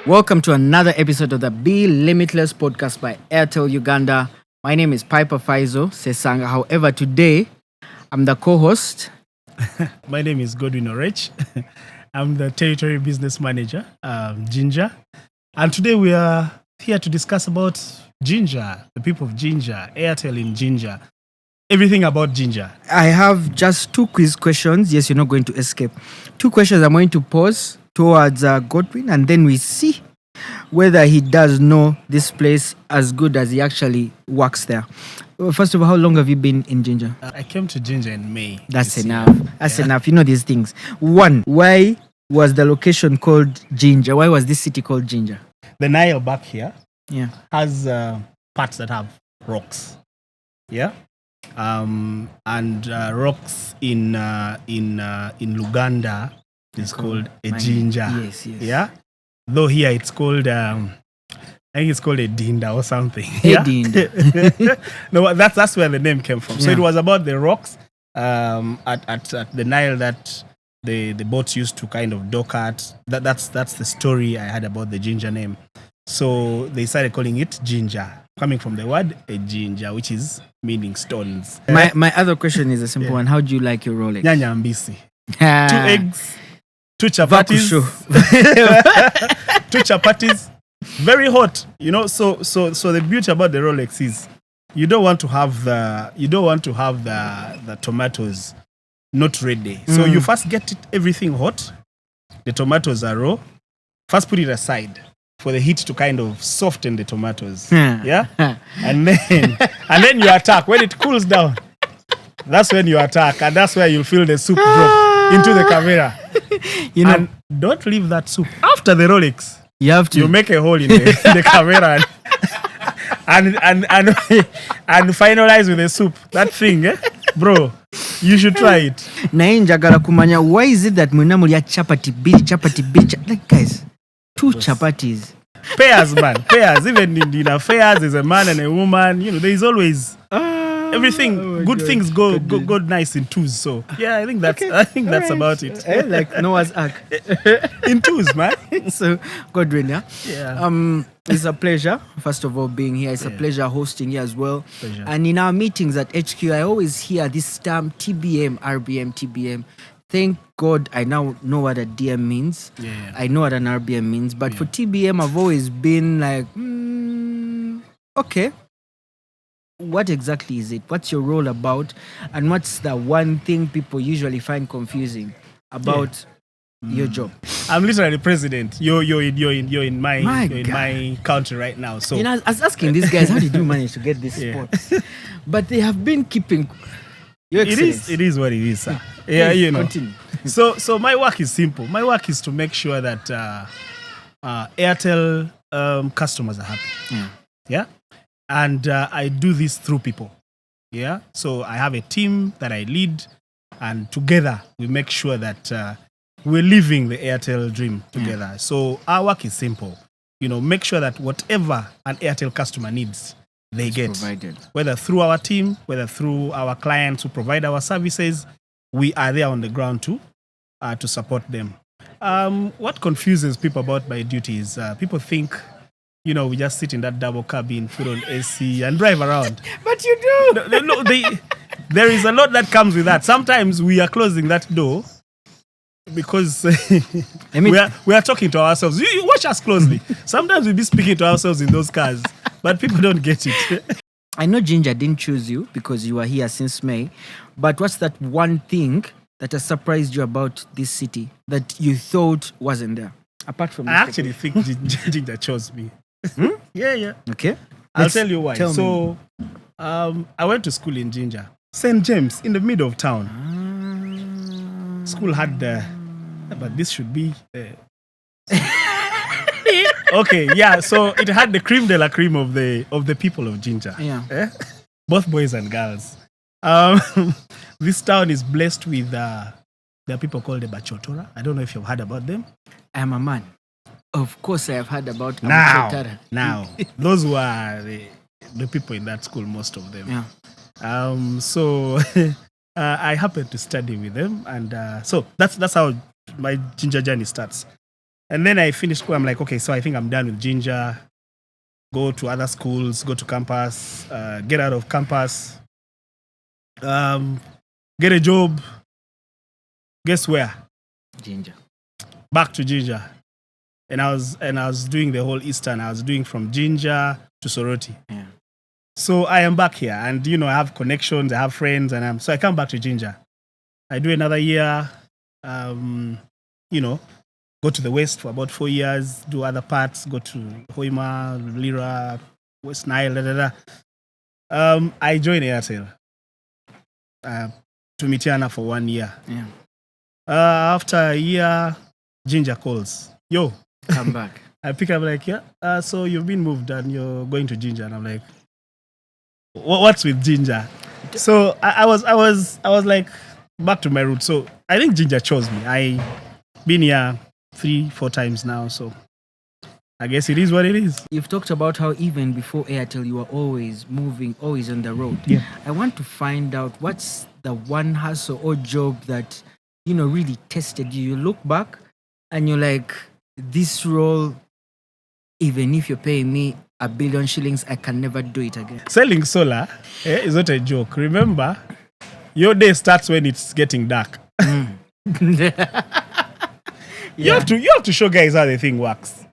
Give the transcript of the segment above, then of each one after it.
Welcome to another episode of the Be-Limitless podcast by Airtel Uganda. My name is Piper Faizo Sesanga. However, today I'm the co-host. My name is Godwin Orech. I'm the Territory Business Manager, Jinja. And today we are here to discuss about Jinja, the people of Jinja, Airtel in Jinja, everything about Jinja. I have just two quiz questions. Yes, you're not going to escape. Two questions I'm going to pose towards Godwin, and then we see whether he does know this place as good as he actually works there. First of all, how long have you been in Jinja? I came to Jinja in May. That's enough. That's enough. You know these things. One, why was the location called Jinja? Why was this city called Jinja? The Nile back here Yeah. has parts that have rocks. Yeah. And rocks in Uganda is called a Jinja. Yes. Yeah. Though here it's called I think it's called a Dinda or something. A Dinda. No, that's where the name came from. So Yeah. it was about the rocks at the Nile that the boats used to kind of dock at. That's the story I had about the Jinja name. So they started calling it Jinja, coming from the word a Jinja, which is meaning stones. My other question is a simple one. How do you like your Rolex? Nyanya mbisi. 2 eggs, 2 chapatis. Vakusho. 2 chapatis. Very hot, you know. So the beauty about the Rolex is you don't want to have the tomatoes not ready. So you first get everything hot. The tomatoes are raw. First put it aside for the heat to kind of soften the tomatoes. Yeah? And then you attack. When it cools down, that's when you attack, and that's where you'll feel the soup drop into the camera. You know, And don't leave that soup after the Rolex. you have to. You make a hole in the camera and finalize with the soup. That thing, bro, you should try it. Naye njagala kumanya, why is it that mwena mulya chapati bili? Like, guys, 2 chapatis. Pairs, man. Pairs. Even in affairs, there's a man and a woman. You know, there is always everything. Good things go nice in twos. So yeah, I think that's about it. Like Noah's Ark. In twos, man. So, Godwin, yeah? Yeah. It's a pleasure, first of all, being here. It's a pleasure hosting you as well. Pleasure. And in our meetings at HQ, I always hear this term TBM, RBM, TBM. Thank God I now know what a DM means. Yeah. I know what an RBM means. But for TBM, I've always been like, okay. What exactly is it? What's your role about? And what's the one thing people usually find confusing about your job? I'm literally president. You're in my My country right now. So You know, I was asking these guys, how did you manage to get this spot? But they have been keeping. Your Excellency. it is what it is, sir. Yeah, Yes, you know. continue. So my work is simple. My work is to make sure that Airtel customers are happy. Yeah. And I do this through people. Yeah. So I have a team that I lead, and together we make sure that we're living the Airtel dream together. So our work is simple. You know, make sure that whatever an Airtel customer needs, they get. Provided. Whether through our team, whether through our clients who provide our services, we are there on the ground to support them. What confuses people about my duty is people think, you know, we just sit in that double cabin, put on AC, and drive around. But you do. No, there is a lot that comes with that. Sometimes we are closing that door because we are talking to ourselves. You watch us closely. Sometimes we be speaking to ourselves in those cars, but people don't get it. I know Jinja didn't choose you because you are here since May. But what's that one thing that has surprised you about this city that you thought wasn't there? Apart from I actually think Jinja chose me. Yeah. Okay. I'll tell you why. Tell me. So, I went to school in Jinja, St. James, in the middle of town. School had but this should be. Okay, yeah. So it had the creme de la creme of the people of Jinja. Yeah. Both boys and girls. This town is blessed with there are people called the Bachotora. I don't know if you've heard about them. I am a man. Of course, I have heard about Now, those were the people in that school, most of them. Yeah. So I happened to study with them, and so that's how my Jinja journey starts. And then I finished school. I'm like, okay, so I think I'm done with Jinja. Go to other schools, go to campus, get out of campus, get a job. Guess where? Jinja. Back to Jinja. And I was doing the whole Eastern. I was doing from Jinja to Soroti. Yeah. So I am back here, and I have connections, I have friends, and so I come back to Jinja. I do another year, go to the West for about 4 years, do other parts, go to Hoima, Lira, West Nile, I joined Airtel to Mitiana for 1 year. Yeah. After a year, Jinja calls. Yo. Come back. I pick up like, yeah, so you've been moved and you're going to Jinja. And I'm like, what's with Jinja? So I was like, back to my roots. So I think Jinja chose me. I been here 3-4 times now. So I guess it is what it is. You've talked about how even before Airtel, you were always moving, always on the road. Yeah. I want to find out what's the one hustle or job that, really tested you. You look back and you're like, this role, even if you're paying me $1 billion shillings, I can never do it again. Selling solar is not a joke. Remember, your day starts when it's getting dark. You have to show guys how the thing works.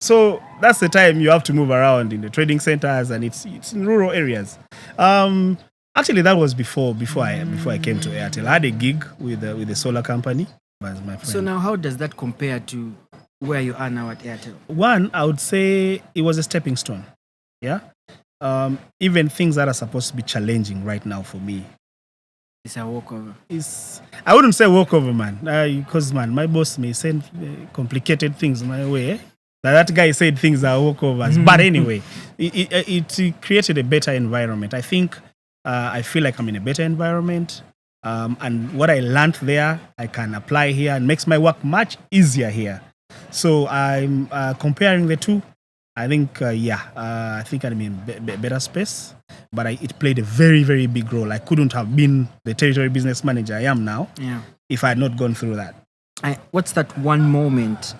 So that's the time you have to move around in the trading centers, and it's in rural areas. Actually, that was before I came to Airtel. I had a gig with the solar company as my friend. So now, how does that compare to where you are now at Airtel? One, I would say it was a stepping stone. Yeah. Even things that are supposed to be challenging right now for me, It's a walkover. I wouldn't say walkover, man. Because my boss may send complicated things my way. That guy said things are walkovers. But anyway, it created a better environment. I think I feel like I'm in a better environment. And what I learned there, I can apply here and makes my work much easier here. So I'm comparing the two. I think, I think I'm in a better space. But it played a very, very big role. I couldn't have been the territory business manager I am now if I had not gone through that. What's that one moment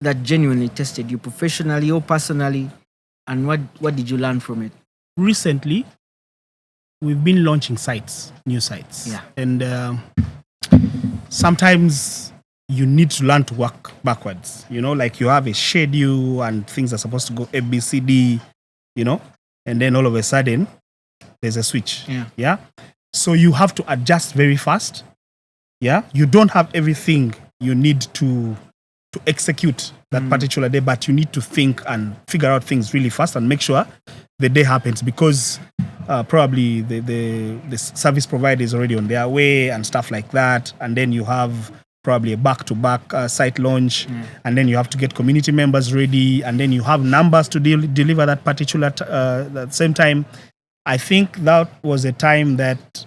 that genuinely tested you professionally or personally? And what did you learn from it? Recently, we've been launching new sites. Yeah. And sometimes you need to learn to work backwards. Like you have a schedule and things are supposed to go A, B, C, D, and then all of a sudden there's a switch. Yeah. So you have to adjust very fast. Yeah. You don't have everything you need to execute that particular day, but you need to think and figure out things really fast and make sure the day happens, because probably the service provider is already on their way and stuff like that. And then you have probably a back-to-back site launch, and then you have to get community members ready, and then you have numbers to deliver that particular that same time. I think that was a time that,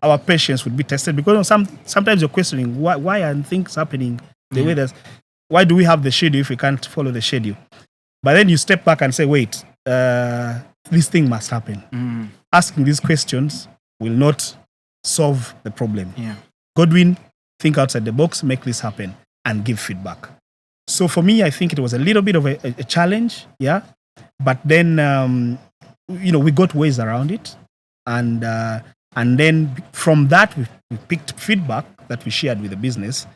our patience would be tested, because sometimes you're questioning why aren't things happening the way that. Why do we have the schedule if we can't follow the schedule? But then you step back and say, wait, this thing must happen. Asking these questions will not solve the problem. Yeah. Godwin, think outside the box, make this happen, and give feedback. So for me, I think it was a little bit of a challenge, yeah. But then, we got ways around it, and then from that we picked feedback that we shared with the business,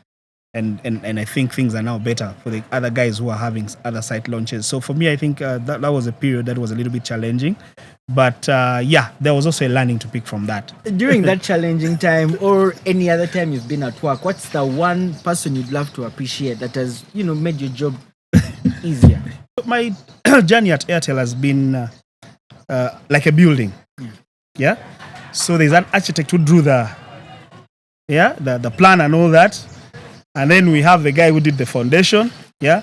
and I think things are now better for the other guys who are having other site launches. So for me, I think that was a period that was a little bit challenging. But there was also a learning to pick from that. During that challenging time, or any other time you've been at work, what's the one person you'd love to appreciate that has, made your job easier? My journey at Airtel has been like a building. Yeah. So there's an architect who drew the plan and all that. And then we have the guy who did the foundation. Yeah.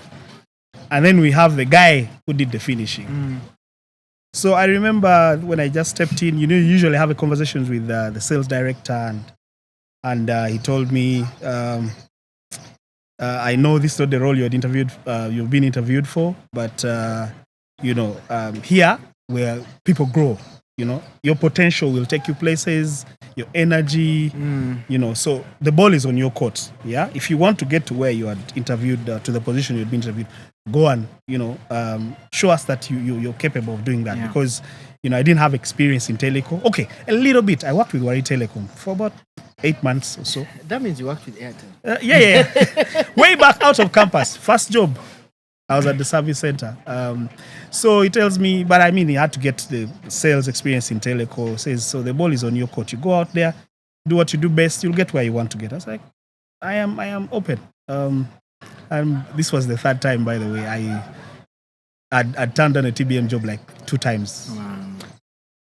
And then we have the guy who did the finishing. So I remember when I just stepped in, you usually have a conversations with the sales director, and he told me, I know this is not the role you've been interviewed for, but here where people grow, your potential will take you places. your energy, so the ball is on your court. Yeah. If you want to get to where you are interviewed, to the position you'd been interviewed, go and, show us that you're capable of doing that because, I didn't have experience in telecom. Okay, a little bit. I worked with Wari Telecom for about 8 months or so. That means you worked with Airtel. Yeah. Way back out of campus. First job. I was at the service center. So he tells me, but I mean, he had to get the sales experience in telecom. Says, so the ball is on your court. You go out there, do what you do best. You'll get where you want to get. I was like, I am open. And this was the third time, by the way. I'd turned down a TBM job like 2 times. Wow.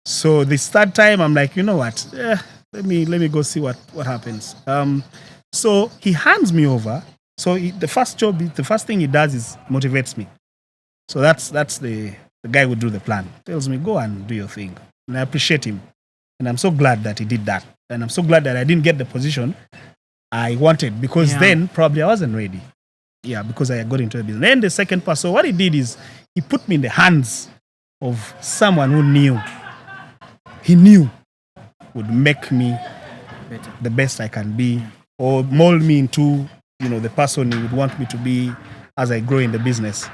So this third time, I'm like, you know what? Let me go see what happens. So he hands me over. So the first thing he does is motivates me. So that's the guy who do the plan. Tells me, go and do your thing. And I appreciate him. And I'm so glad that he did that. And I'm so glad that I didn't get the position I wanted because then probably I wasn't ready. Yeah, because I got into the business. Then the second part, so what he did is he put me in the hands of someone who he knew would make me Better. the best I can be or mold me into, the person he would want me to be as I grow in the business.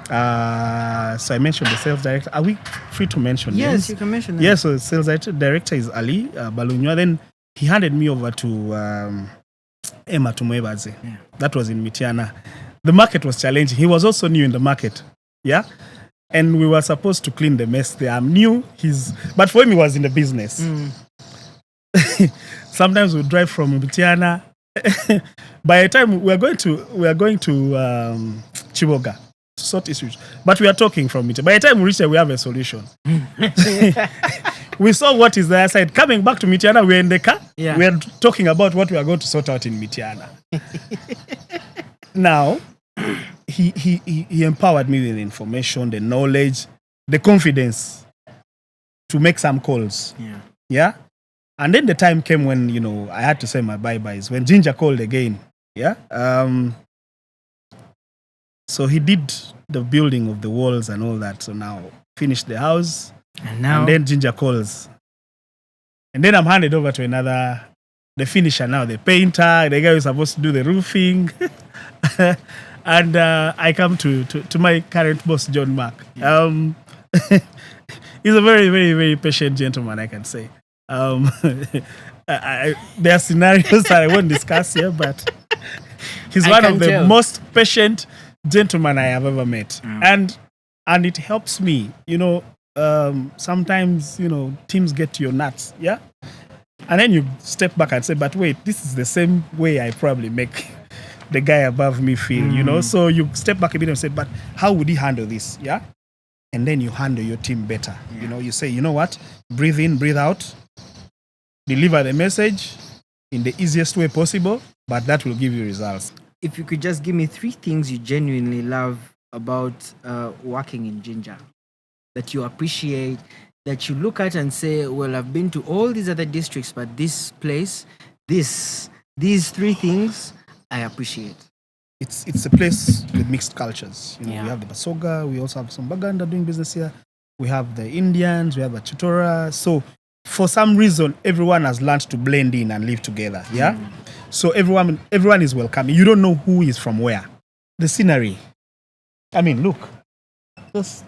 So I mentioned the sales director. Are we free to mention Yes, names? you can mention them. Yes, so the sales director is Ali Balunywa. Then he handed me over to Emma Tumwebaze. Yeah. That was in Mitiana. The market was challenging. He was also new in the market. Yeah. And we were supposed to clean the mess there. I'm new. But for him, he was in the business. Sometimes we drive from Mitiana. By the time we are going to Chiboga to sort issues, but we are talking from it. By the time we reach there, we have a solution. We saw what is there. I said, coming back to Mitiana, we're in the car. Yeah. We are talking about what we are going to sort out in Mitiana. Now, he empowered me with the information, the knowledge, the confidence to make some calls. Yeah. And then the time came when, I had to say my bye-byes. When Jinja called again, so he did the building of the walls and all that. So now, finished the house. And then Jinja calls. And then I'm handed over to the finisher now, the painter, the guy who's supposed to do the roofing. And I come to my current boss, John Mark. He's a very, very, very patient gentleman, I can say. There are scenarios that I won't discuss here, but he's one of the most patient gentlemen I have ever met. And it helps me, sometimes, teams get to your nuts, yeah? And then you step back and say, but wait, this is the same way I probably make the guy above me feel, So you step back a bit and say, but how would he handle this, yeah? And then you handle your team better. You say, you know what? Breathe in, breathe out. Deliver the message in the easiest way possible, but that will give you results. If you could just give me 3 things you genuinely love about working in Jinja, that you appreciate, that you look at and say, well, I've been to all these other districts, but this place, these 3 things I appreciate. It's a place with mixed cultures. We have the Basoga, we also have some Baganda doing business here. We have the Indians, we have the Chutora. So for some reason, everyone has learned to blend in and live together. Yeah. So everyone is welcoming. You don't know who is from where. The scenery. I mean, look. Just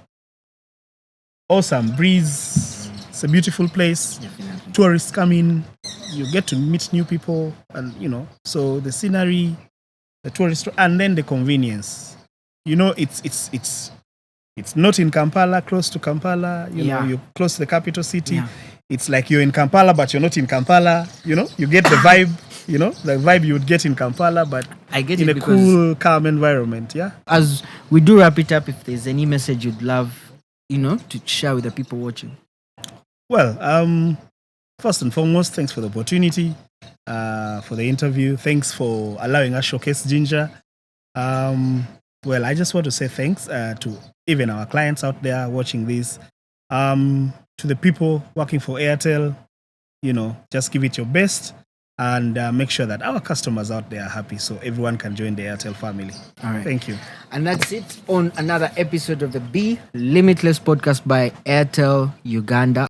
awesome breeze. It's a beautiful place. Definitely. Tourists come in. You get to meet new people, and so the scenery, the tourist, and then the convenience. It's not in Kampala, close to Kampala. You're close to the capital city. Yeah. It's like you're in Kampala, but you're not in Kampala. You get the vibe. The vibe you would get in Kampala, but I get in a cool, calm environment. Yeah. As we do wrap it up, if there's any message you'd love, to share with the people watching. Well, first and foremost, thanks for the opportunity, for the interview. Thanks for allowing us showcase Jinja. Well, I just want to say thanks to even our clients out there watching this. To the people working for Airtel, just give it your best and make sure that our customers out there are happy so everyone can join the Airtel family. All right. Thank you. And that's it on another episode of the Be-Limitless podcast by Airtel Uganda.